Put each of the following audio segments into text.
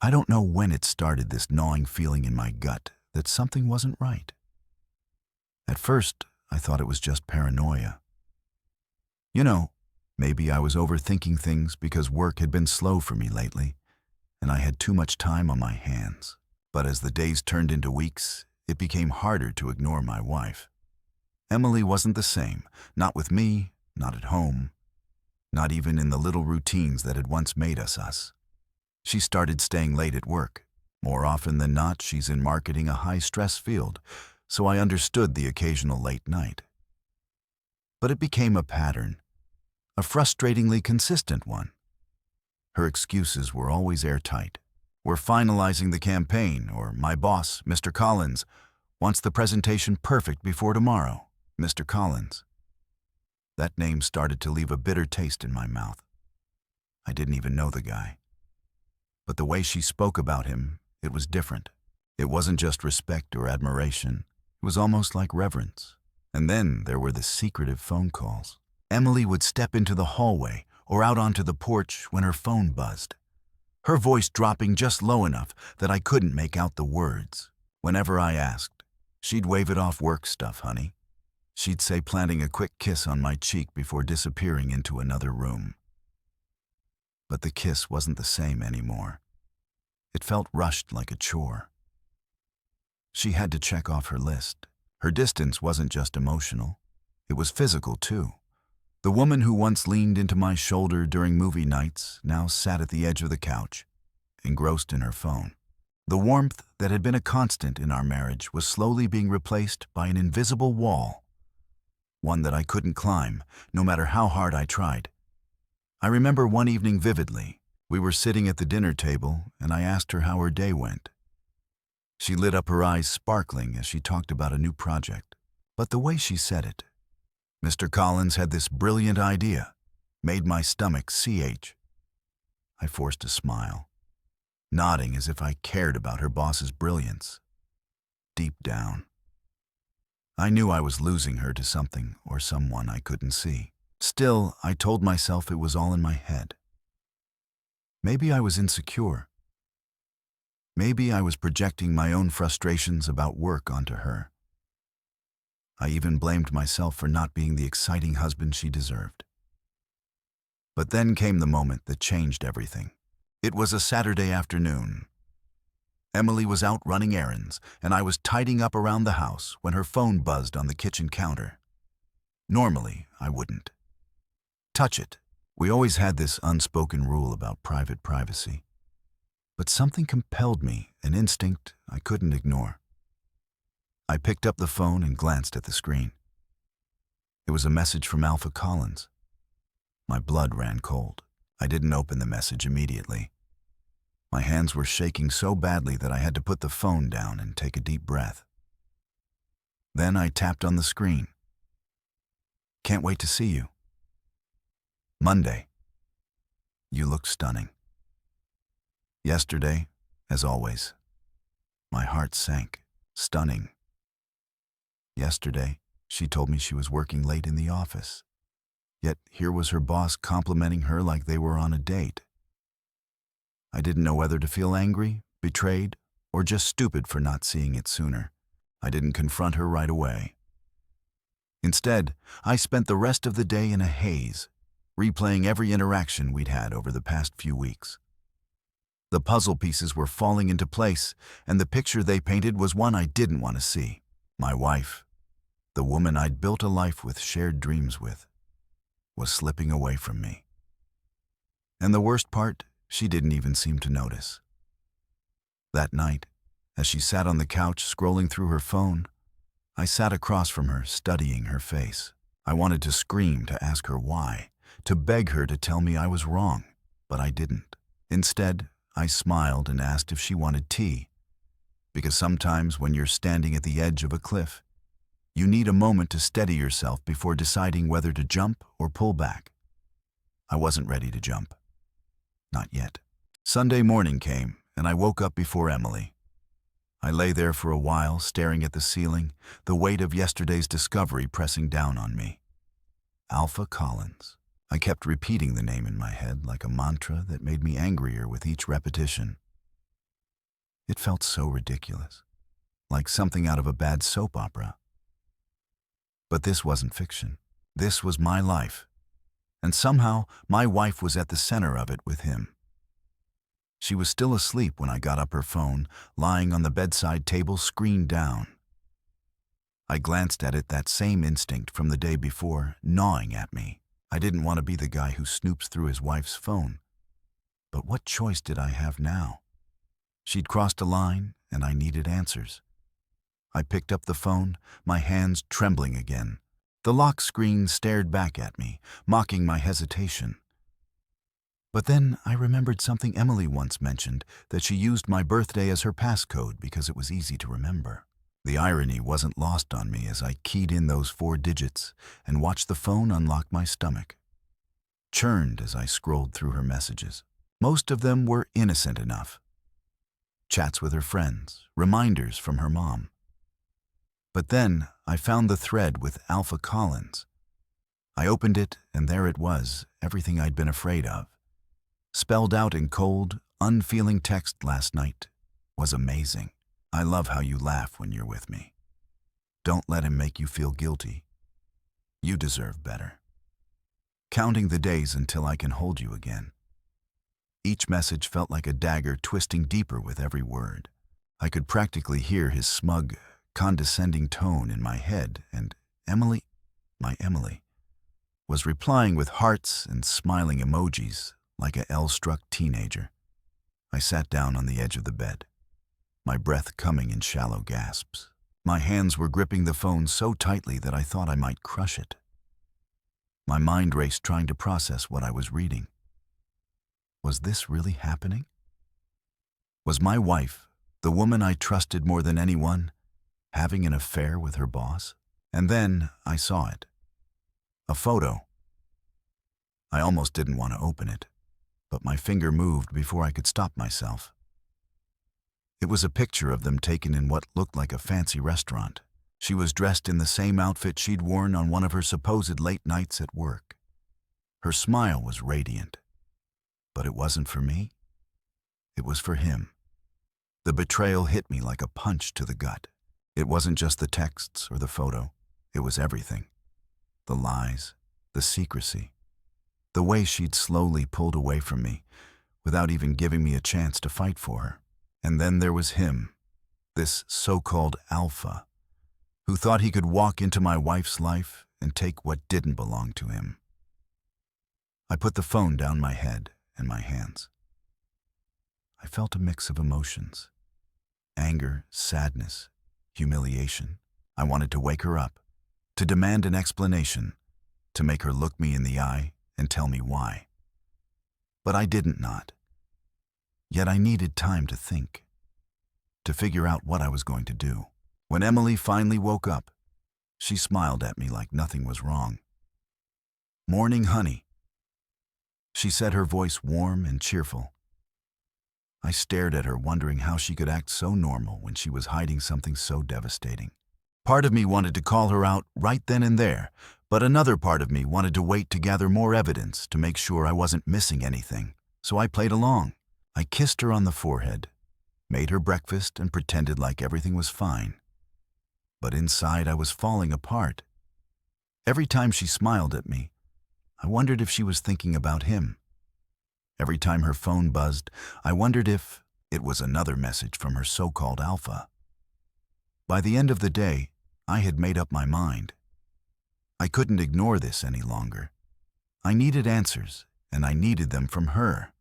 I don't know when it started, this gnawing feeling in my gut that something wasn't right. At first, I thought it was just paranoia. You know, maybe I was overthinking things because work had been slow for me lately, and I had too much time on my hands. But as the days turned into weeks, it became harder to ignore my wife. Emily wasn't the same, not with me, not at home, not even in the little routines that had once made us us. She started staying late at work. More often than not, she's in marketing, a high-stress field, so I understood the occasional late night. But it became a pattern, a frustratingly consistent one. Her excuses were always airtight. "We're finalizing the campaign," or "My boss, Mr. Collins, wants the presentation perfect before tomorrow." Mr. Collins. That name started to leave a bitter taste in my mouth. I didn't even know the guy. But the way she spoke about him, it was different. It wasn't just respect or admiration. It was almost like reverence. And then there were the secretive phone calls. Emily would step into the hallway or out onto the porch when her phone buzzed, her voice dropping just low enough that I couldn't make out the words. Whenever I asked, she'd wave it off. "Work stuff, honey." She'd say, planting a quick kiss on my cheek before disappearing into another room. But the kiss wasn't the same anymore. It felt rushed, like a chore. She had to check off her list. Her distance wasn't just emotional. It was physical, too. The woman who once leaned into my shoulder during movie nights now sat at the edge of the couch, engrossed in her phone. The warmth that had been a constant in our marriage was slowly being replaced by an invisible wall, one that I couldn't climb, no matter how hard I tried. I remember one evening vividly. We were sitting at the dinner table, and I asked her how her day went. She lit up, her eyes sparkling as she talked about a new project. But the way she said it, "Mr. Collins had this brilliant idea," made my stomach CH. I forced a smile, nodding as if I cared about her boss's brilliance. Deep down, I knew I was losing her to something or someone I couldn't see. Still, I told myself it was all in my head. Maybe I was insecure. Maybe I was projecting my own frustrations about work onto her. I even blamed myself for not being the exciting husband she deserved. But then came the moment that changed everything. It was a Saturday afternoon. Emily was out running errands, and I was tidying up around the house when her phone buzzed on the kitchen counter. Normally, I wouldn't touch it. We always had this unspoken rule about private privacy. But something compelled me, an instinct I couldn't ignore. I picked up the phone and glanced at the screen. It was a message from Alpha Collins. My blood ran cold. I didn't open the message immediately. My hands were shaking so badly that I had to put the phone down and take a deep breath. Then I tapped on the screen. "Can't wait to see you. Monday. You look stunning." Yesterday, as always. My heart sank. Stunning. Yesterday, she told me she was working late in the office. Yet here was her boss complimenting her like they were on a date. I didn't know whether to feel angry, betrayed, or just stupid for not seeing it sooner. I didn't confront her right away. Instead, I spent the rest of the day in a haze, replaying every interaction we'd had over the past few weeks. The puzzle pieces were falling into place, and the picture they painted was one I didn't want to see. My wife, the woman I'd built a life with, shared dreams with, was slipping away from me. And the worst part, she didn't even seem to notice. That night, as she sat on the couch scrolling through her phone, I sat across from her, studying her face. I wanted to scream, to ask her why, to beg her to tell me I was wrong, but I didn't. Instead, I smiled and asked if she wanted tea, because sometimes when you're standing at the edge of a cliff, you need a moment to steady yourself before deciding whether to jump or pull back. I wasn't ready to jump. Not yet. Sunday morning came, and I woke up before Emily. I lay there for a while, staring at the ceiling, the weight of yesterday's discovery pressing down on me. Alpha Collins. I kept repeating the name in my head like a mantra that made me angrier with each repetition. It felt so ridiculous, like something out of a bad soap opera. But this wasn't fiction. This was my life. And somehow, my wife was at the center of it with him. She was still asleep when I got up her phone, lying on the bedside table, screen down. I glanced at it, that same instinct from the day before, gnawing at me. I didn't want to be the guy who snoops through his wife's phone. But what choice did I have now? She'd crossed a line, and I needed answers. I picked up the phone, my hands trembling again. The lock screen stared back at me, mocking my hesitation. But then I remembered something Emily once mentioned, that she used my birthday as her passcode because it was easy to remember. The irony wasn't lost on me as I keyed in those 4 digits and watched the phone unlock my stomach. Churned as I scrolled through her messages. Most of them were innocent enough. Chats with her friends, reminders from her mom. But then I found the thread with Alpha Collins. I opened it, and there it was, everything I'd been afraid of. Spelled out in cold, unfeeling text last night was amazing. I love how you laugh when you're with me. Don't let him make you feel guilty. You deserve better. Counting the days until I can hold you again. Each message felt like a dagger twisting deeper with every word. I could practically hear his smug, condescending tone in my head, and Emily, my Emily, was replying with hearts and smiling emojis like a L-struck teenager. I sat down on the edge of the bed, my breath coming in shallow gasps. My hands were gripping the phone so tightly that I thought I might crush it. My mind raced trying to process what I was reading. Was this really happening? Was my wife, the woman I trusted more than anyone, having an affair with her boss? And then I saw it. A photo. I almost didn't want to open it, but my finger moved before I could stop myself. It was a picture of them taken in what looked like a fancy restaurant. She was dressed in the same outfit she'd worn on one of her supposed late nights at work. Her smile was radiant. But it wasn't for me. It was for him. The betrayal hit me like a punch to the gut. It wasn't just the texts or the photo. It was everything. The lies, the secrecy, the way she'd slowly pulled away from me without even giving me a chance to fight for her. And then there was him, this so-called alpha, who thought he could walk into my wife's life and take what didn't belong to him. I put the phone down my head and my hands. I felt a mix of emotions. Anger, sadness, humiliation. I wanted to wake her up, to demand an explanation, to make her look me in the eye and tell me why. But I didn't not. Yet I needed time to think, to figure out what I was going to do. When Emily finally woke up, she smiled at me like nothing was wrong. "Morning, honey," she said, her voice warm and cheerful. I stared at her, wondering how she could act so normal when she was hiding something so devastating. Part of me wanted to call her out right then and there, but another part of me wanted to wait to gather more evidence to make sure I wasn't missing anything. So I played along. I kissed her on the forehead, made her breakfast, and pretended like everything was fine. But inside I was falling apart. Every time she smiled at me, I wondered if she was thinking about him. Every time her phone buzzed, I wondered if it was another message from her so-called alpha. By the end of the day, I had made up my mind. I couldn't ignore this any longer. I needed answers, and I needed them from her.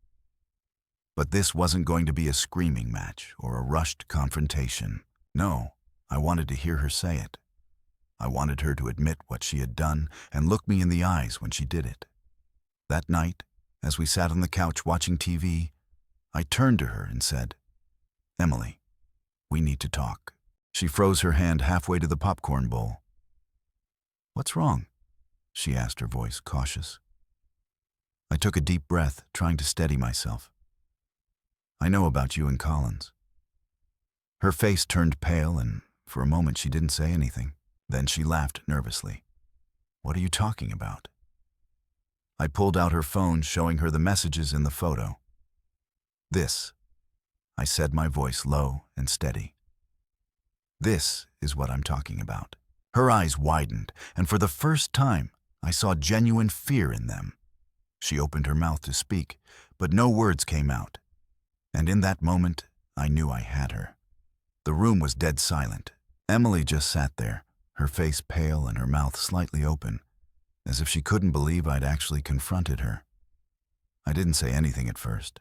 But this wasn't going to be a screaming match or a rushed confrontation. No, I wanted to hear her say it. I wanted her to admit what she had done and look me in the eyes when she did it. That night, as we sat on the couch watching TV, I turned to her and said, "Emily, we need to talk." She froze her hand halfway to the popcorn bowl. "What's wrong?" she asked, her voice cautious. I took a deep breath, trying to steady myself. "I know about you and Collins." Her face turned pale, and for a moment she didn't say anything. Then she laughed nervously. "What are you talking about?" I pulled out her phone, showing her the messages in the photo. "This." I said, my voice low and steady. This is what I'm talking about. Her eyes widened, and for the first time, I saw genuine fear in them. She opened her mouth to speak, but no words came out. And in that moment, I knew I had her. The room was dead silent. Emily just sat there, her face pale and her mouth slightly open, as if she couldn't believe I'd actually confronted her. I didn't say anything at first.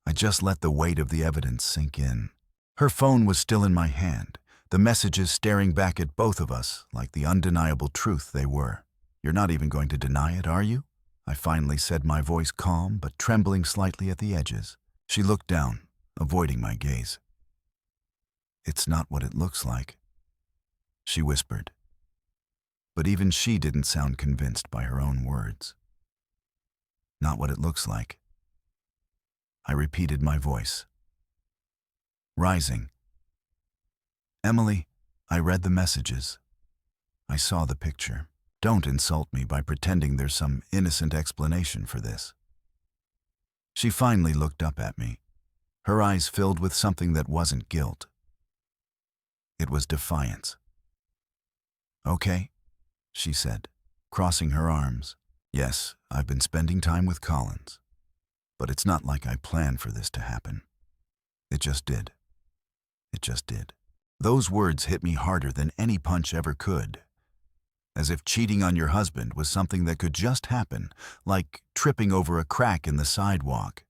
I just let the weight of the evidence sink in. Her phone was still in my hand, the messages staring back at both of us like the undeniable truth they were. "You're not even going to deny it, are you?" I finally said, my voice calm but trembling slightly at the edges. She looked down, avoiding my gaze. "It's not what it looks like," she whispered. But even she didn't sound convinced by her own words. "Not what it looks like." I repeated, my voice rising. "Emily, I read the messages. I saw the picture. Don't insult me by pretending there's some innocent explanation for this." She finally looked up at me, her eyes filled with something that wasn't guilt. It was defiance. "Okay," she said, crossing her arms. "Yes, I've been spending time with Collins. But it's not like I planned for this to happen. It just did. It just did." Those words hit me harder than any punch ever could. As if cheating on your husband was something that could just happen, like tripping over a crack in the sidewalk.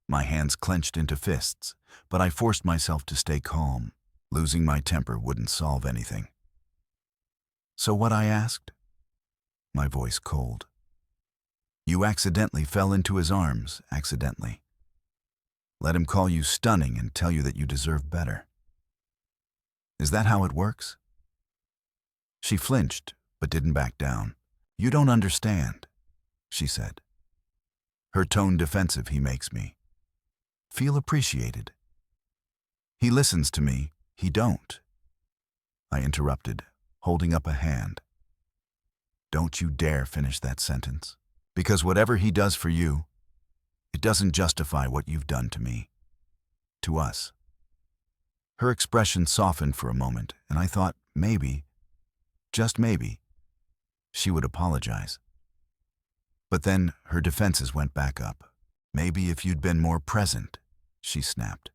My hands clenched into fists, but I forced myself to stay calm. Losing my temper wouldn't solve anything. "So what?" I asked, my voice cold. "You accidentally fell into his arms, accidentally. Let him call you stunning and tell you that you deserve better. Is that how it works?" She flinched, but didn't back down. "You don't understand," she said. Her tone defensive. "He makes me feel appreciated. He listens to me, he don't." I interrupted, holding up a hand. "Don't you dare finish that sentence. Because whatever he does for you, it doesn't justify what you've done to me. To us." Her expression softened for a moment, and I thought maybe, just maybe, she would apologize. But then her defenses went back up. "Maybe if you'd been more present," she snapped,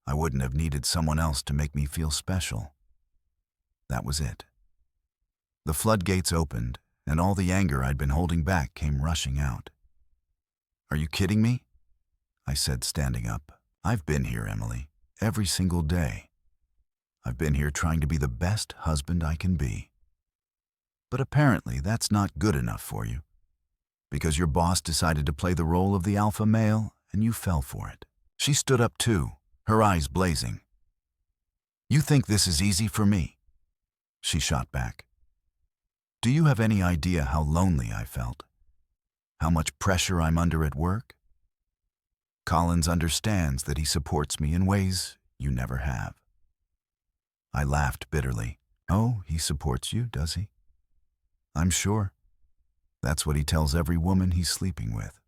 "I wouldn't have needed someone else to make me feel special." That was it. The floodgates opened, and all the anger I'd been holding back came rushing out. "Are you kidding me?" I said, standing up. "I've been here, Emily, every single day. I've been here trying to be the best husband I can be. But apparently that's not good enough for you, because your boss decided to play the role of the alpha male, and you fell for it." She stood up too, her eyes blazing. "You think this is easy for me?" she shot back. "Do you have any idea how lonely I felt? How much pressure I'm under at work? Collins understands that he supports me in ways you never have." I laughed bitterly. "Oh, he supports you, does he? I'm sure. That's what he tells every woman he's sleeping with.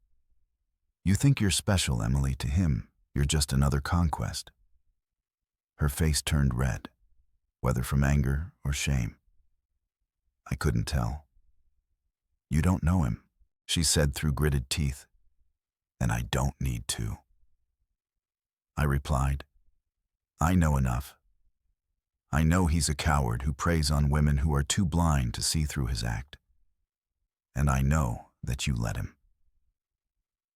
You think you're special, Emily. To him, you're just another conquest." Her face turned red, whether from anger or shame. I couldn't tell. "You don't know him," she said through gritted teeth. "And I don't need to." I replied, "I know enough. I know he's a coward who preys on women who are too blind to see through his act. And I know that you let him."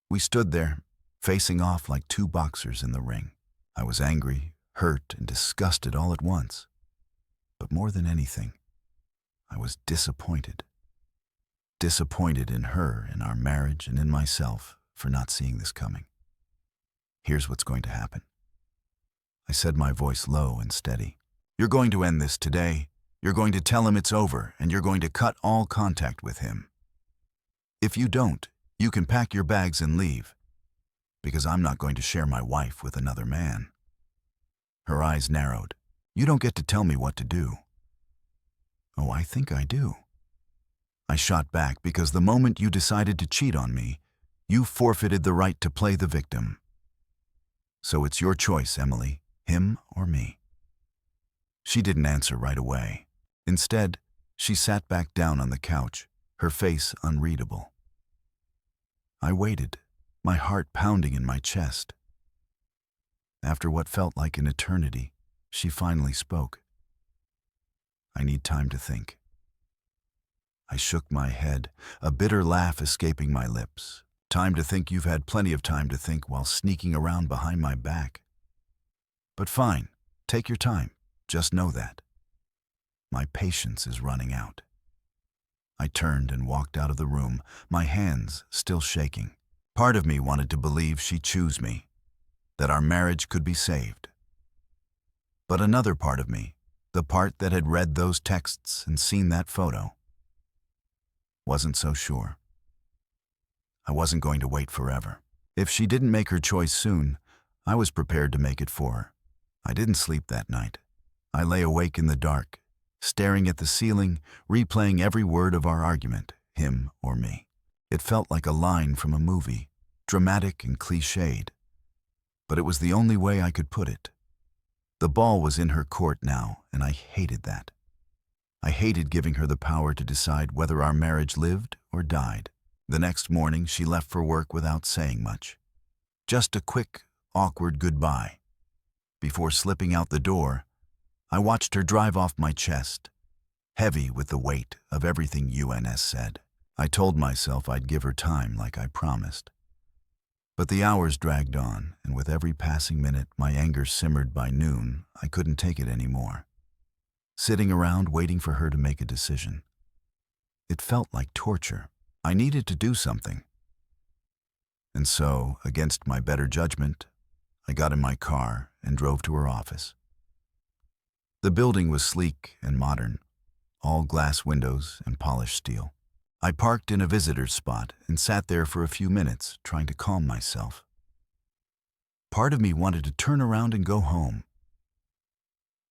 We stood there, facing off like two boxers in the ring. I was angry, hurt, and disgusted all at once. But more than anything, I was disappointed. Disappointed in her, in our marriage, and in myself for not seeing this coming. "Here's what's going to happen," I said, my voice low and steady. "You're going to end this today. You're going to tell him it's over, and you're going to cut all contact with him. If you don't, you can pack your bags and leave, because I'm not going to share my wife with another man." Her eyes narrowed. "You don't get to tell me what to do." "Oh, I think I do." I shot back, "because the moment you decided to cheat on me, you forfeited the right to play the victim. So it's your choice, Emily, him or me. She didn't answer right away. Instead, she sat back down on the couch, her face unreadable. I waited, my heart pounding in my chest. After what felt like an eternity, she finally spoke. I need time to think. I shook my head, a bitter laugh escaping my lips. Time to think? You've had plenty of time to think while sneaking around behind my back. But fine, take your time. Just know that. My patience is running out. I turned and walked out of the room, my hands still shaking. Part of me wanted to believe she'd choose me, that our marriage could be saved. But another part of me, the part that had read those texts and seen that photo, wasn't so sure. I wasn't going to wait forever. If she didn't make her choice soon, I was prepared to make it for her. I didn't sleep that night. I lay awake in the dark, staring at the ceiling, replaying every word of our argument, him or me. It felt like a line from a movie, dramatic and cliched. But it was the only way I could put it. The ball was in her court now, and I hated that. I hated giving her the power to decide whether our marriage lived or died. The next morning, she left for work without saying much. Just a quick, awkward goodbye. Before slipping out the door, I watched her drive off my chest, heavy with the weight of everything UNS said. I told myself I'd give her time like I promised. But the hours dragged on, and with every passing minute, my anger simmered. By noon, I couldn't take it anymore. Sitting around waiting for her to make a decision. It felt like torture. I needed to do something. And so, against my better judgment, I got in my car and drove to her office. The building was sleek and modern, all glass windows and polished steel. I parked in a visitor's spot and sat there for a few minutes, trying to calm myself. Part of me wanted to turn around and go home.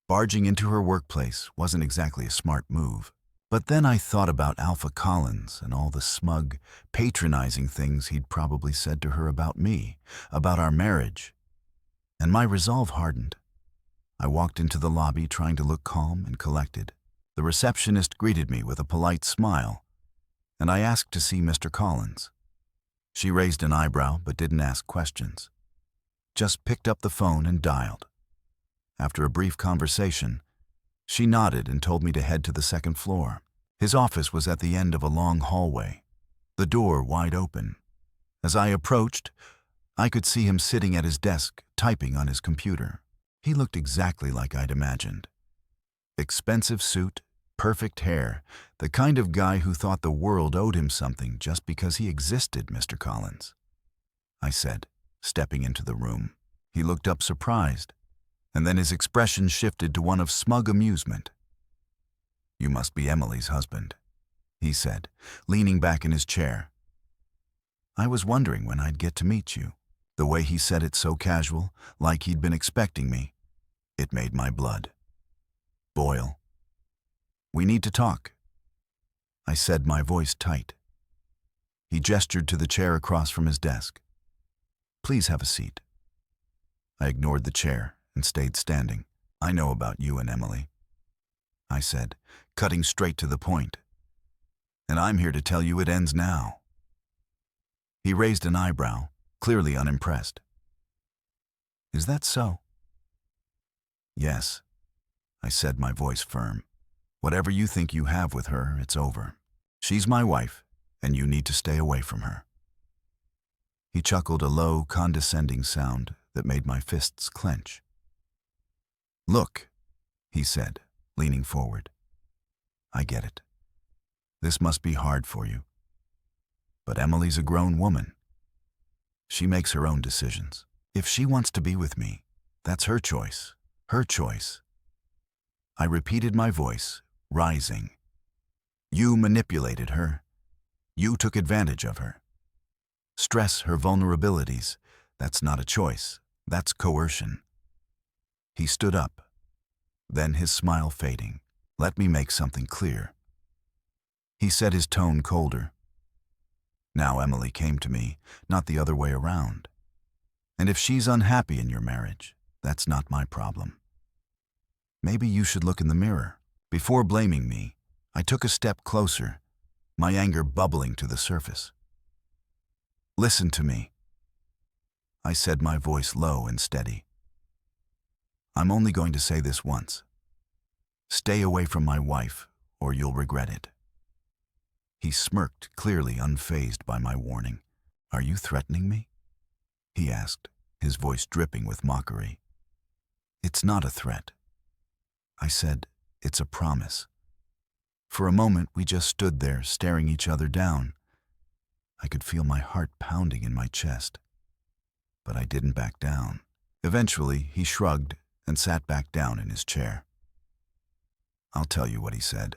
Barging into her workplace wasn't exactly a smart move. But then I thought about Alpha Collins and all the smug, patronizing things he'd probably said to her about me, about our marriage. And my resolve hardened. I walked into the lobby trying to look calm and collected. The receptionist greeted me with a polite smile, and I asked to see Mr. Collins. She raised an eyebrow but didn't ask questions. Just picked up the phone and dialed. After a brief conversation, she nodded and told me to head to the second floor. His office was at the end of a long hallway, the door wide open. As I approached, I could see him sitting at his desk, typing on his computer. He looked exactly like I'd imagined. Expensive suit, perfect hair, the kind of guy who thought the world owed him something just because he existed, Mr. Collins, I said, stepping into the room. He looked up surprised, and then his expression shifted to one of smug amusement. "You must be Emily's husband," he said, leaning back in his chair. I was wondering when I'd get to meet you. The way he said it so casual, like he'd been expecting me, it made my blood boil. "We need to talk," I said, my voice tight. He gestured to the chair across from his desk. "Please have a seat." I ignored the chair and stayed standing. "I know about you and Emily," I said, cutting straight to the point. "And I'm here to tell you it ends now." He raised an eyebrow, clearly unimpressed. "Is that so?" "Yes," I said, my voice firm. "Whatever you think you have with her, it's over. She's my wife, and you need to stay away from her." He chuckled, a low, condescending sound that made my fists clench. "Look," he said, leaning forward. "I get it. This must be hard for you. But Emily's a grown woman. She makes her own decisions. If she wants to be with me, that's her choice. Her choice." I repeated, my voice rising. "You manipulated her. You took advantage of her. Stress her vulnerabilities. That's not a choice. That's coercion." He stood up, then his smile fading. "Let me make something clear." He said, his tone colder. "Now Emily came to me, not the other way around. And if she's unhappy in your marriage, that's not my problem. Maybe you should look in the mirror. Before blaming me, I took a step closer, my anger bubbling to the surface. Listen to me, I said, my voice low and steady. I'm only going to say this once. Stay away from my wife, or you'll regret it. He smirked, clearly unfazed by my warning. Are you threatening me? He asked, his voice dripping with mockery. It's not a threat. I said, it's a promise. For a moment, we just stood there, staring each other down. I could feel my heart pounding in my chest. But I didn't back down. Eventually, he shrugged and sat back down in his chair. I'll tell you what he said.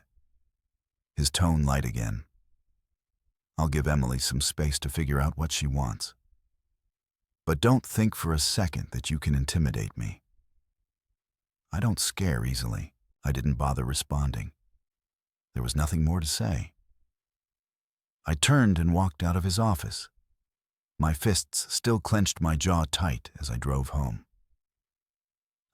His tone light again. I'll give Emily some space to figure out what she wants. But don't think for a second that you can intimidate me. I don't scare easily. I didn't bother responding. There was nothing more to say. I turned and walked out of his office. My fists still clenched my jaw tight as I drove home.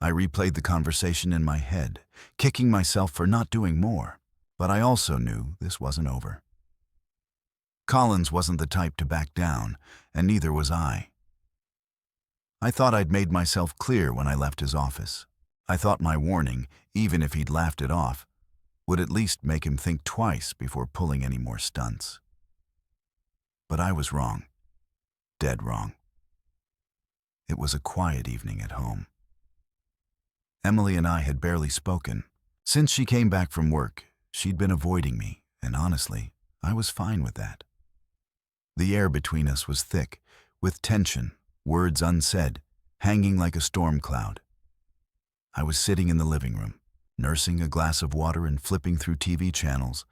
I replayed the conversation in my head, kicking myself for not doing more, but I also knew this wasn't over. Collins wasn't the type to back down, and neither was I. I thought I'd made myself clear when I left his office. I thought my warning, even if he'd laughed it off, would at least make him think twice before pulling any more stunts. But I was wrong. Dead wrong. It was a quiet evening at home. Emily and I had barely spoken. Since she came back from work, she'd been avoiding me, and honestly, I was fine with that. The air between us was thick, with tension, words unsaid, hanging like a storm cloud. I was sitting in the living room, nursing a glass of water and flipping through TV channels,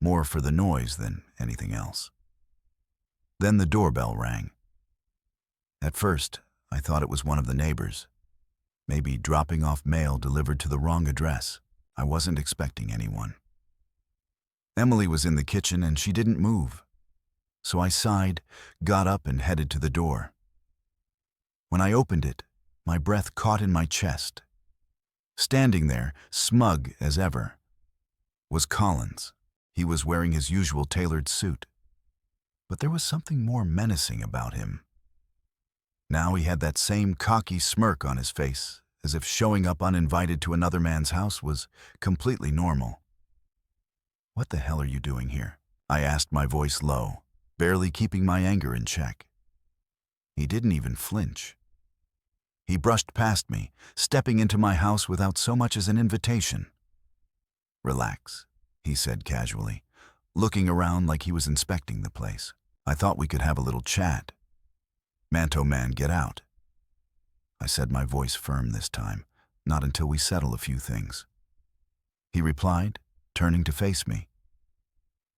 more for the noise than anything else. Then the doorbell rang. At first, I thought it was one of the neighbors, maybe dropping off mail delivered to the wrong address. I wasn't expecting anyone. Emily was in the kitchen and she didn't move. So I sighed, got up and headed to the door. When I opened it, my breath caught in my chest. Standing there, smug as ever, was Collins. He was wearing his usual tailored suit. But there was something more menacing about him. Now he had that same cocky smirk on his face, as if showing up uninvited to another man's house was completely normal. "What the hell are you doing here?" I asked, my voice low, barely keeping my anger in check. He didn't even flinch. He brushed past me, stepping into my house without so much as an invitation. "Relax," he said casually, looking around like he was inspecting the place. "I thought we could have a little chat." "Manto man, get out," I said, my voice firm this time, "not until we settle a few things." He replied, turning to face me.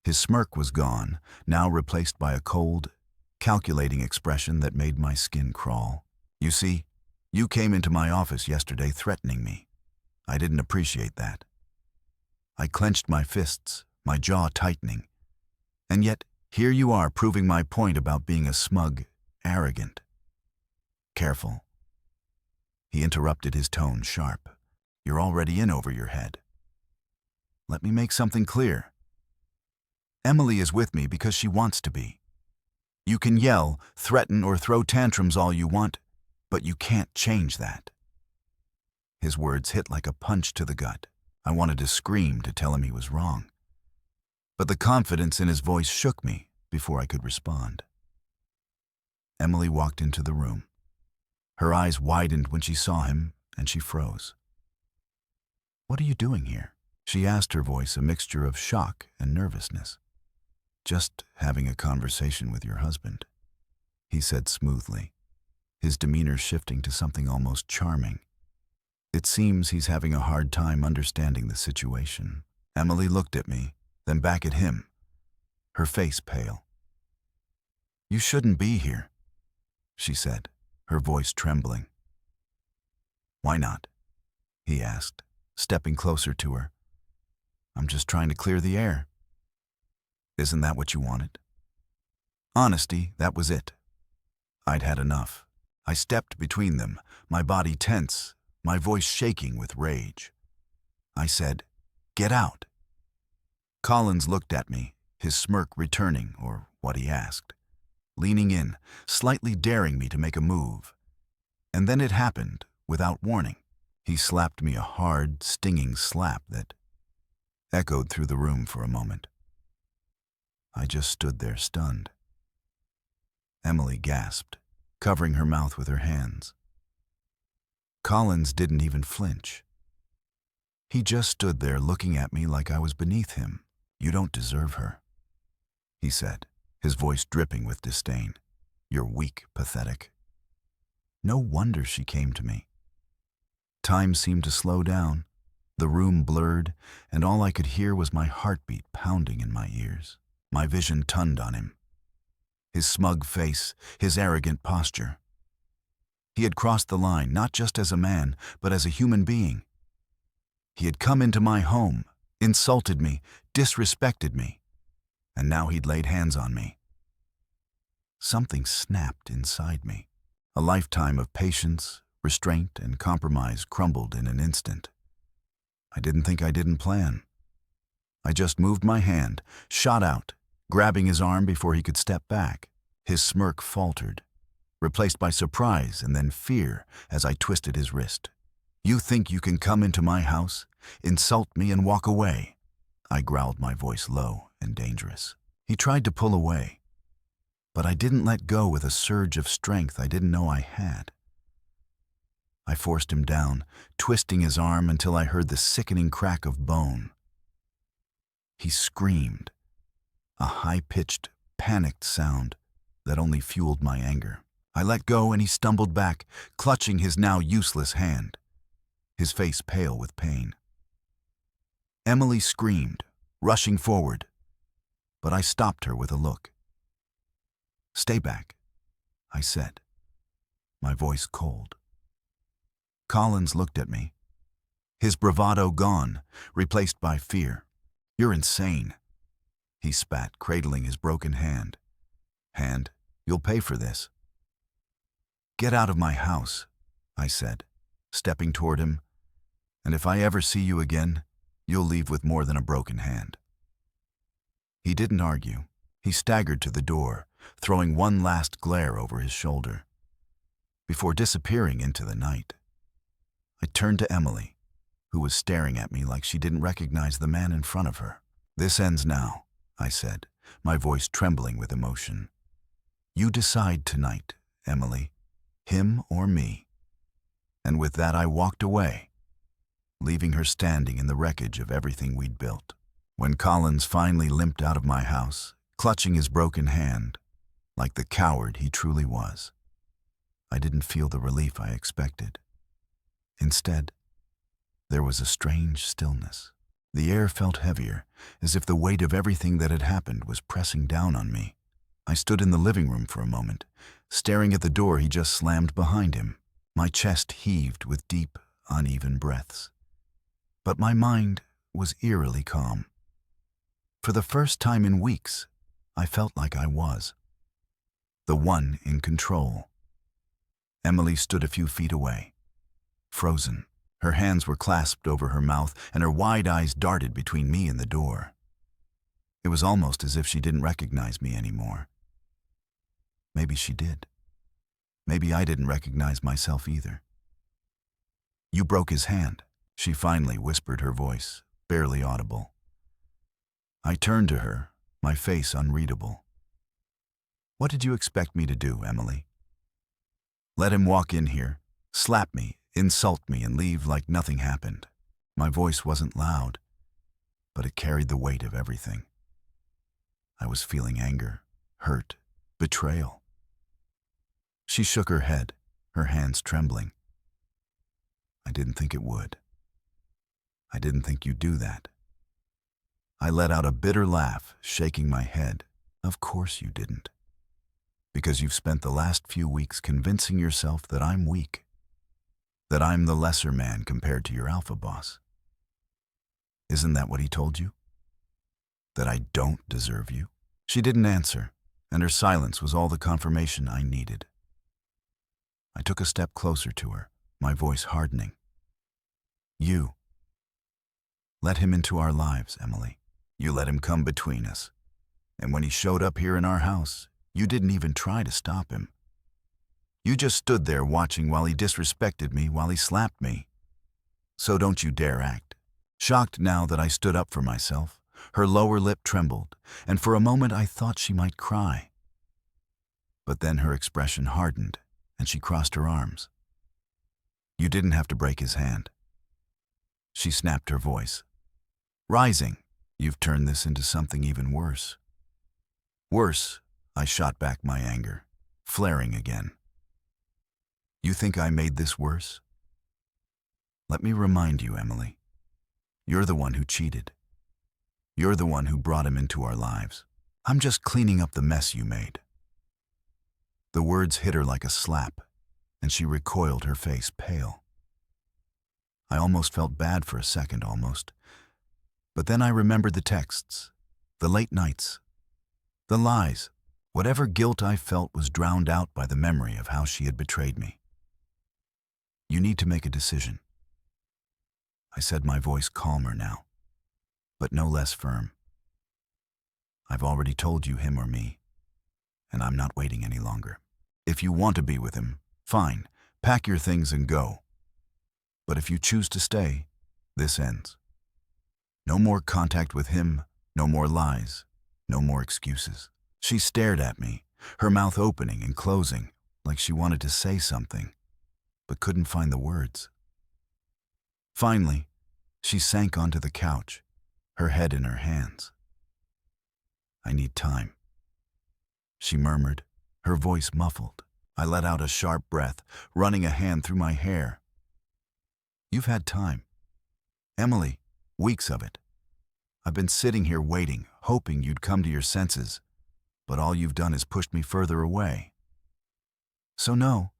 His smirk was gone, now replaced by a cold, calculating expression that made my skin crawl. "You see, you came into my office yesterday threatening me. I didn't appreciate that." I clenched my fists, my jaw tightening. "And yet, here you are proving my point about being a smug, arrogant." "Careful." He interrupted, his tone sharp. "You're already in over your head. Let me make something clear. Emily is with me because she wants to be. You can yell, threaten, or throw tantrums all you want, but you can't change that." His words hit like a punch to the gut. I wanted to scream to tell him he was wrong. But the confidence in his voice shook me before I could respond. Emily walked into the room. Her eyes widened when she saw him, and she froze. "What are you doing here?" she asked, her voice a mixture of shock and nervousness. "Just having a conversation with your husband," he said smoothly, his demeanor shifting to something almost charming. "It seems he's having a hard time understanding the situation." Emily looked at me, then back at him, her face pale. "You shouldn't be here," she said, her voice trembling. "Why not?" he asked, stepping closer to her. "I'm just trying to clear the air." "Isn't that what you wanted?" Honesty, that was it. I'd had enough. I stepped between them, my body tense, my voice shaking with rage. I said, "Get out." Collins looked at me, his smirk returning, or what he asked, leaning in, slightly daring me to make a move. And then it happened, without warning. He slapped me a hard, stinging slap that echoed through the room for a moment. I just stood there stunned. Emily gasped, covering her mouth with her hands. Collins didn't even flinch. He just stood there looking at me like I was beneath him. "You don't deserve her," he said, his voice dripping with disdain. "You're weak, pathetic." No wonder she came to me. Time seemed to slow down. The room blurred, and all I could hear was my heartbeat pounding in my ears. My vision turned on him. His smug face, his arrogant posture. He had crossed the line, not just as a man, but as a human being. He had come into my home, insulted me, disrespected me, and now he'd laid hands on me. Something snapped inside me. A lifetime of patience, restraint, and compromise crumbled in an instant. I didn't plan. I just moved my hand, shot out, grabbing his arm before he could step back. His smirk faltered, replaced by surprise and then fear as I twisted his wrist. "You think you can come into my house, insult me, and walk away?" I growled, my voice low and dangerous. He tried to pull away, but I didn't let go with a surge of strength I didn't know I had. I forced him down, twisting his arm until I heard the sickening crack of bone. He screamed, a high-pitched, panicked sound that only fueled my anger. I let go and he stumbled back, clutching his now useless hand, his face pale with pain. Emily screamed, rushing forward, but I stopped her with a look. "Stay back," I said, my voice cold. Collins looked at me, his bravado gone, replaced by fear. "You're insane," he spat, cradling his broken hand. "Hand, you'll pay for this." "Get out of my house," I said, stepping toward him, "and if I ever see you again, you'll leave with more than a broken hand." He didn't argue. He staggered to the door, throwing one last glare over his shoulder, before disappearing into the night. I turned to Emily, who was staring at me like she didn't recognize the man in front of her. "This ends now," I said, my voice trembling with emotion. "You decide tonight, Emily, him or me." And with that I walked away, leaving her standing in the wreckage of everything we'd built. When Collins finally limped out of my house, clutching his broken hand, like the coward he truly was, I didn't feel the relief I expected. Instead, there was a strange stillness. The air felt heavier, as if the weight of everything that had happened was pressing down on me. I stood in the living room for a moment, staring at the door he just slammed behind him. My chest heaved with deep, uneven breaths. But my mind was eerily calm. For the first time in weeks, I felt like I was the one in control. Emily stood a few feet away, frozen. Her hands were clasped over her mouth, and her wide eyes darted between me and the door. It was almost as if she didn't recognize me anymore. Maybe she did. Maybe I didn't recognize myself either. "You broke his hand," she finally whispered, her voice barely audible. I turned to her, my face unreadable. "What did you expect me to do, Emily? Let him walk in here, slap me, insult me, and leave like nothing happened?" My voice wasn't loud, but it carried the weight of everything. I was feeling anger, hurt, betrayal. She shook her head, her hands trembling. "I didn't think it would. I didn't think you'd do that." I let out a bitter laugh, shaking my head. "Of course you didn't. Because you've spent the last few weeks convincing yourself that I'm weak, that I'm the lesser man compared to your alpha boss. Isn't that what he told you? That I don't deserve you?" She didn't answer, and her silence was all the confirmation I needed. I took a step closer to her, my voice hardening. You let him into our lives, Emily. You let him come between us. And when he showed up here in our house, you didn't even try to stop him. You just stood there watching while he disrespected me, while he slapped me. So don't you dare act. Shocked now that I stood up for myself, her lower lip trembled, and for a moment I thought she might cry. But then her expression hardened, and she crossed her arms. You didn't have to break his hand. She snapped her voice. Rising, you've turned this into something even worse. Worse, I shot back my anger, flaring again. You think I made this worse? Let me remind you, Emily. You're the one who cheated. You're the one who brought him into our lives. I'm just cleaning up the mess you made. The words hit her like a slap, and she recoiled, her face pale. I almost felt bad for a second, almost. But then I remembered the texts, the late nights, the lies. Whatever guilt I felt was drowned out by the memory of how she had betrayed me. You need to make a decision. I said, my voice calmer now, but no less firm. I've already told you, him or me, and I'm not waiting any longer. If you want to be with him, fine, pack your things and go. But if you choose to stay, this ends. No more contact with him, no more lies, no more excuses. She stared at me, her mouth opening and closing, like she wanted to say something, but couldn't find the words. Finally, she sank onto the couch, her head in her hands. I need time, she murmured, her voice muffled. I let out a sharp breath, running a hand through my hair. You've had time. Emily, weeks of it. I've been sitting here waiting, hoping you'd come to your senses, but all you've done is pushed me further away. So no,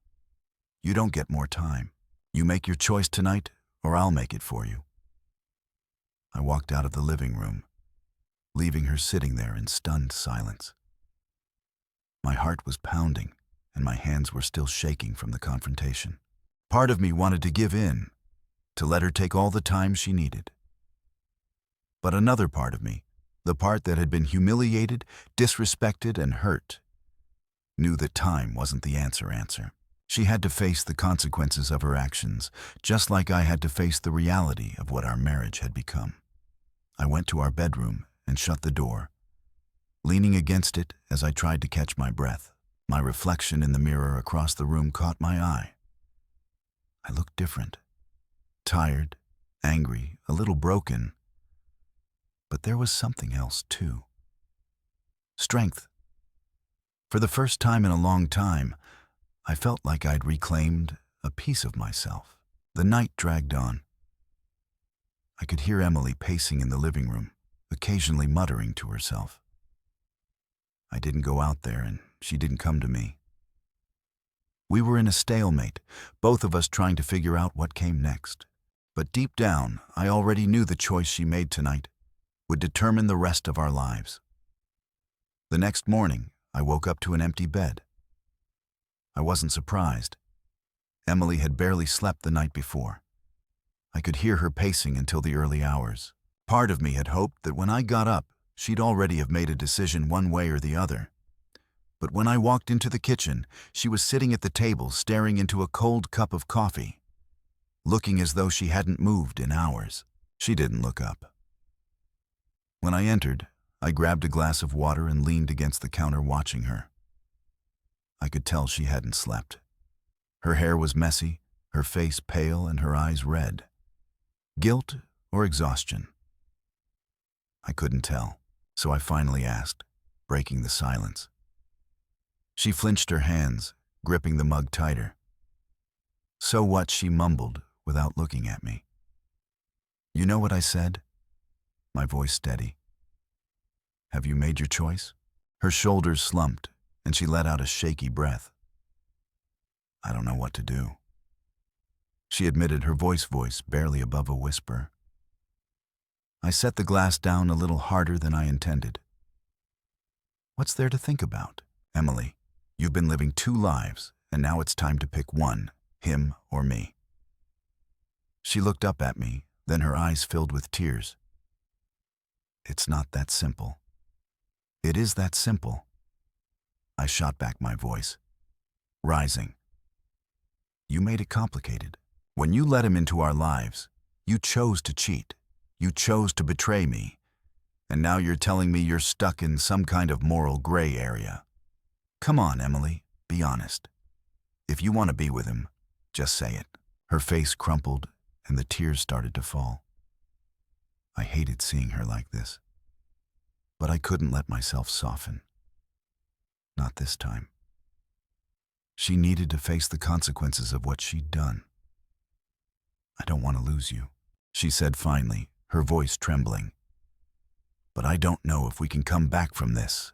you don't get more time. You make your choice tonight, or I'll make it for you. I walked out of the living room, leaving her sitting there in stunned silence. My heart was pounding, and my hands were still shaking from the confrontation. Part of me wanted to give in, to let her take all the time she needed. But another part of me, the part that had been humiliated, disrespected, and hurt, knew that time wasn't the answer. She had to face the consequences of her actions, just like I had to face the reality of what our marriage had become. I went to our bedroom and shut the door, leaning against it as I tried to catch my breath. My reflection in the mirror across the room caught my eye. I looked different, tired, angry, a little broken. But there was something else, too. Strength. For the first time in a long time, I felt like I'd reclaimed a piece of myself. The night dragged on. I could hear Emily pacing in the living room, occasionally muttering to herself. I didn't go out there, and she didn't come to me. We were in a stalemate, both of us trying to figure out what came next. But deep down, I already knew the choice she made tonight would determine the rest of our lives. The next morning, I woke up to an empty bed. I wasn't surprised. Emily had barely slept the night before. I could hear her pacing until the early hours. Part of me had hoped that when I got up, she'd already have made a decision one way or the other. But when I walked into the kitchen, she was sitting at the table staring into a cold cup of coffee, looking as though she hadn't moved in hours. She didn't look up. When I entered, I grabbed a glass of water and leaned against the counter watching her. I could tell she hadn't slept. Her hair was messy, her face pale, and her eyes red. Guilt or exhaustion? I couldn't tell, so I finally asked, breaking the silence. She flinched her hands, gripping the mug tighter. So what, she mumbled without looking at me. You know what I said? My voice steady. Have you made your choice? Her shoulders slumped, and she let out a shaky breath. I don't know what to do. She admitted, her voice barely above a whisper. I set the glass down a little harder than I intended. What's there to think about? Emily, you've been living two lives, and now it's time to pick one, him or me. She looked up at me, then her eyes filled with tears. It's not that simple. It is that simple. I shot back my voice, rising. You made it complicated. When you let him into our lives, you chose to cheat. You chose to betray me. And now you're telling me you're stuck in some kind of moral gray area. Come on, Emily, be honest. If you want to be with him, just say it. Her face crumpled and the tears started to fall. I hated seeing her like this. But I couldn't let myself soften. Not this time. She needed to face the consequences of what she'd done. I don't want to lose you, she said finally, her voice trembling. But I don't know if we can come back from this.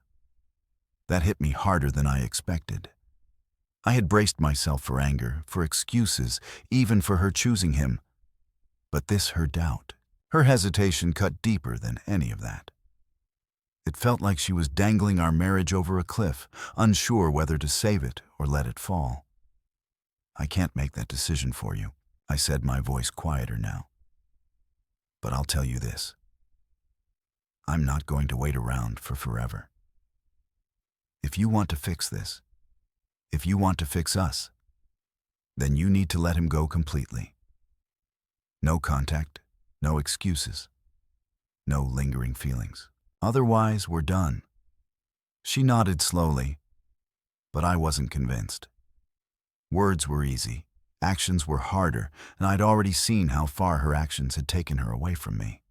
That hit me harder than I expected. I had braced myself for anger, for excuses, even for her choosing him. But this, her doubt, her hesitation cut deeper than any of that. It felt like she was dangling our marriage over a cliff, unsure whether to save it or let it fall. I can't make that decision for you, I said, my voice quieter now. But I'll tell you this. I'm not going to wait around for forever. If you want to fix this, if you want to fix us, then you need to let him go completely. No contact, no excuses, no lingering feelings. Otherwise, we're done. She nodded slowly, but I wasn't convinced. Words were easy, actions were harder, and I'd already seen how far her actions had taken her away from me.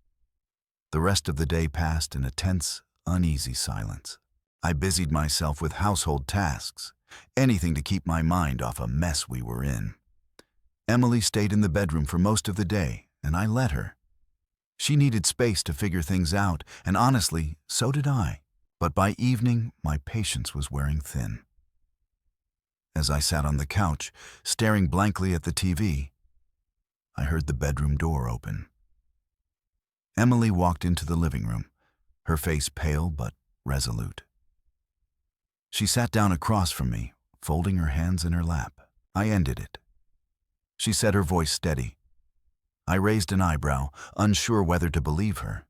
The rest of the day passed in a tense, uneasy silence. I busied myself with household tasks, anything to keep my mind off a mess we were in. Emily stayed in the bedroom for most of the day, and I let her. She needed space to figure things out, and honestly, so did I. But by evening, my patience was wearing thin. As I sat on the couch, staring blankly at the TV, I heard the bedroom door open. Emily walked into the living room, her face pale but resolute. She sat down across from me, folding her hands in her lap. I ended it. She said, her voice steady. I raised an eyebrow, unsure whether to believe her.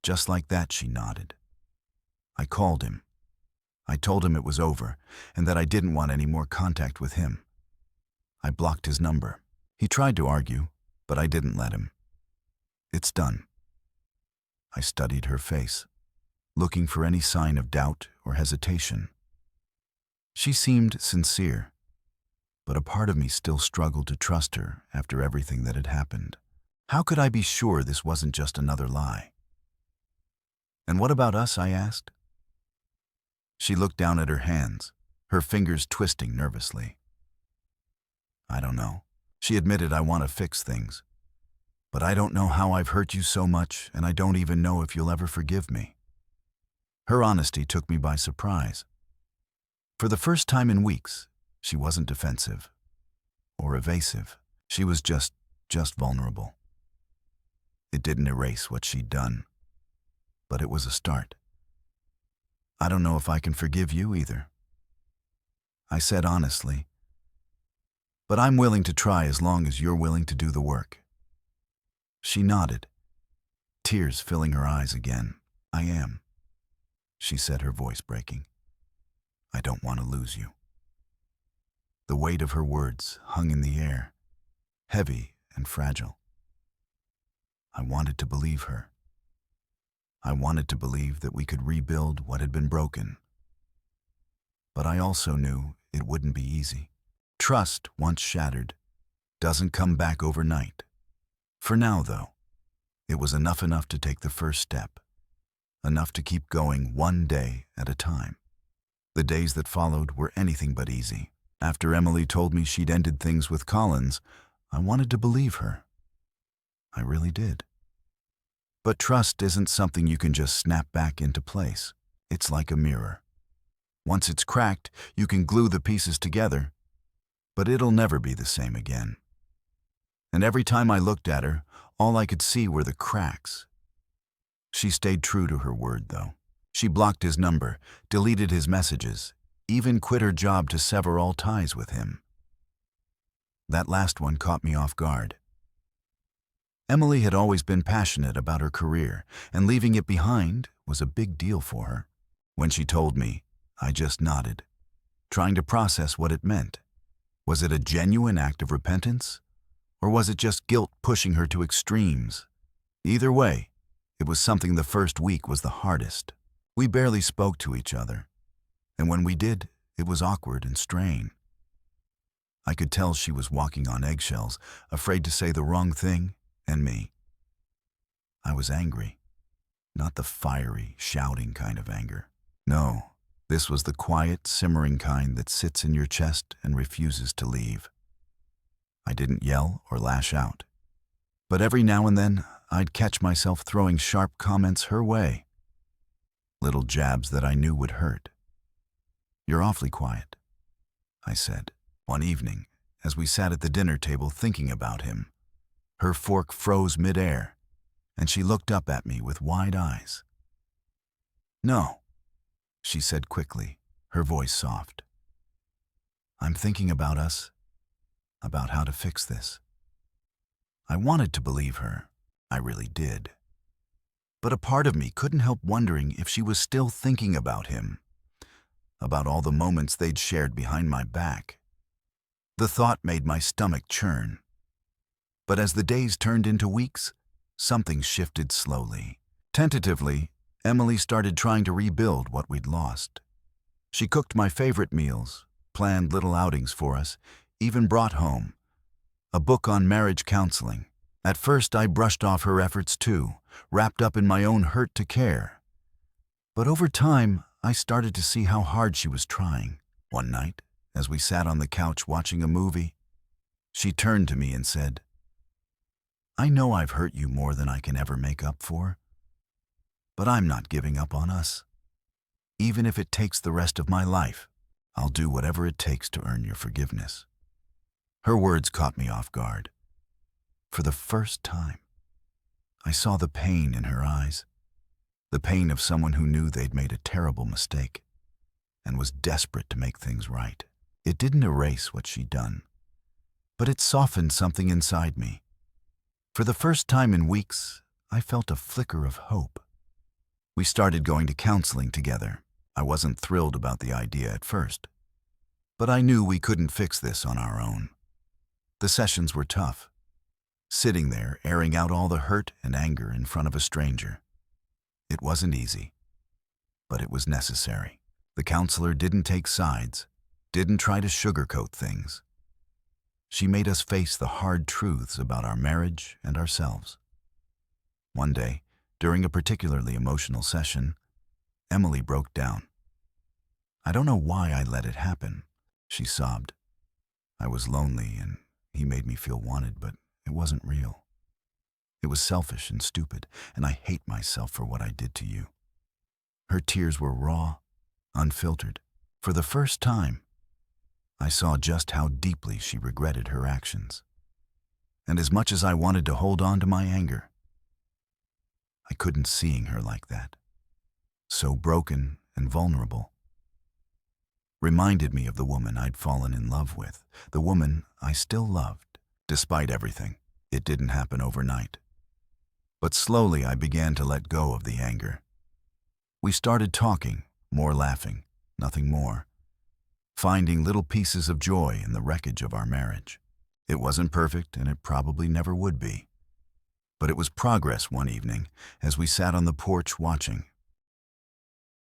Just like that, she nodded. I called him. I told him it was over, and that I didn't want any more contact with him. I blocked his number. He tried to argue, but I didn't let him. It's done. I studied her face, looking for any sign of doubt or hesitation. She seemed sincere, but a part of me still struggled to trust her after everything that had happened. How could I be sure this wasn't just another lie? And what about us, I asked. She looked down at her hands, her fingers twisting nervously. I don't know. She admitted, I want to fix things. But I don't know how I've hurt you so much, and I don't even know if you'll ever forgive me. Her honesty took me by surprise. For the first time in weeks, she wasn't defensive or evasive. She was just vulnerable. It didn't erase what she'd done, but it was a start. I don't know if I can forgive you either, I said honestly. But I'm willing to try as long as you're willing to do the work. She nodded, tears filling her eyes again. I am, she said, her voice breaking. I don't want to lose you. The weight of her words hung in the air, heavy and fragile. I wanted to believe her. I wanted to believe that we could rebuild what had been broken. But I also knew it wouldn't be easy. Trust, once shattered, doesn't come back overnight. For now, though, it was enough to take the first step, enough to keep going one day at a time. The days that followed were anything but easy. After Emily told me she'd ended things with Collins, I wanted to believe her. I really did. But trust isn't something you can just snap back into place. It's like a mirror. Once it's cracked, you can glue the pieces together, but it'll never be the same again. And every time I looked at her, all I could see were the cracks. She stayed true to her word, though. She blocked his number, deleted his messages, even quit her job to sever all ties with him. That last one caught me off guard. Emily had always been passionate about her career, and leaving it behind was a big deal for her. When she told me, I just nodded, trying to process what it meant. Was it a genuine act of repentance? Or was it just guilt pushing her to extremes? Either way, it was something the first week was the hardest. We barely spoke to each other, and when we did, it was awkward and strained. I could tell she was walking on eggshells, afraid to say the wrong thing, and me. I was angry, not the fiery, shouting kind of anger. No, this was the quiet, simmering kind that sits in your chest and refuses to leave. I didn't yell or lash out, but every now and then I'd catch myself throwing sharp comments her way. Little jabs that I knew would hurt. "You're awfully quiet," I said. One evening, as we sat at the dinner table thinking about him, her fork froze midair, and she looked up at me with wide eyes. "No," she said quickly, her voice soft. "I'm thinking about us, about how to fix this." I wanted to believe her. I really did. But a part of me couldn't help wondering if she was still thinking about him, about all the moments they'd shared behind my back. The thought made my stomach churn. But as the days turned into weeks, something shifted slowly. Tentatively, Emily started trying to rebuild what we'd lost. She cooked my favorite meals, planned little outings for us, even brought home a book on marriage counseling. At first, I brushed off her efforts too, wrapped up in my own hurt to care. But over time, I started to see how hard she was trying. One night, as we sat on the couch watching a movie, she turned to me and said, "I know I've hurt you more than I can ever make up for, but I'm not giving up on us. Even if it takes the rest of my life, I'll do whatever it takes to earn your forgiveness." Her words caught me off guard. For the first time, I saw the pain in her eyes, the pain of someone who knew they'd made a terrible mistake and was desperate to make things right. It didn't erase what she'd done, but it softened something inside me. For the first time in weeks, I felt a flicker of hope. We started going to counseling together. I wasn't thrilled about the idea at first, but I knew we couldn't fix this on our own. The sessions were tough, sitting there airing out all the hurt and anger in front of a stranger. It wasn't easy, but it was necessary. The counselor didn't take sides, didn't try to sugarcoat things. She made us face the hard truths about our marriage and ourselves. One day, during a particularly emotional session, Emily broke down. "I don't know why I let it happen," she sobbed. "I was lonely and he made me feel wanted, but it wasn't real. It was selfish and stupid, and I hate myself for what I did to you." Her tears were raw, unfiltered. For the first time, I saw just how deeply she regretted her actions. And as much as I wanted to hold on to my anger, I couldn't seeing her like that, so broken and vulnerable. Reminded me of the woman I'd fallen in love with, the woman I still loved. Despite everything, it didn't happen overnight. But slowly I began to let go of the anger. We started talking, more laughing, nothing more, finding little pieces of joy in the wreckage of our marriage. It wasn't perfect, and it probably never would be. But it was progress one evening, as we sat on the porch watching,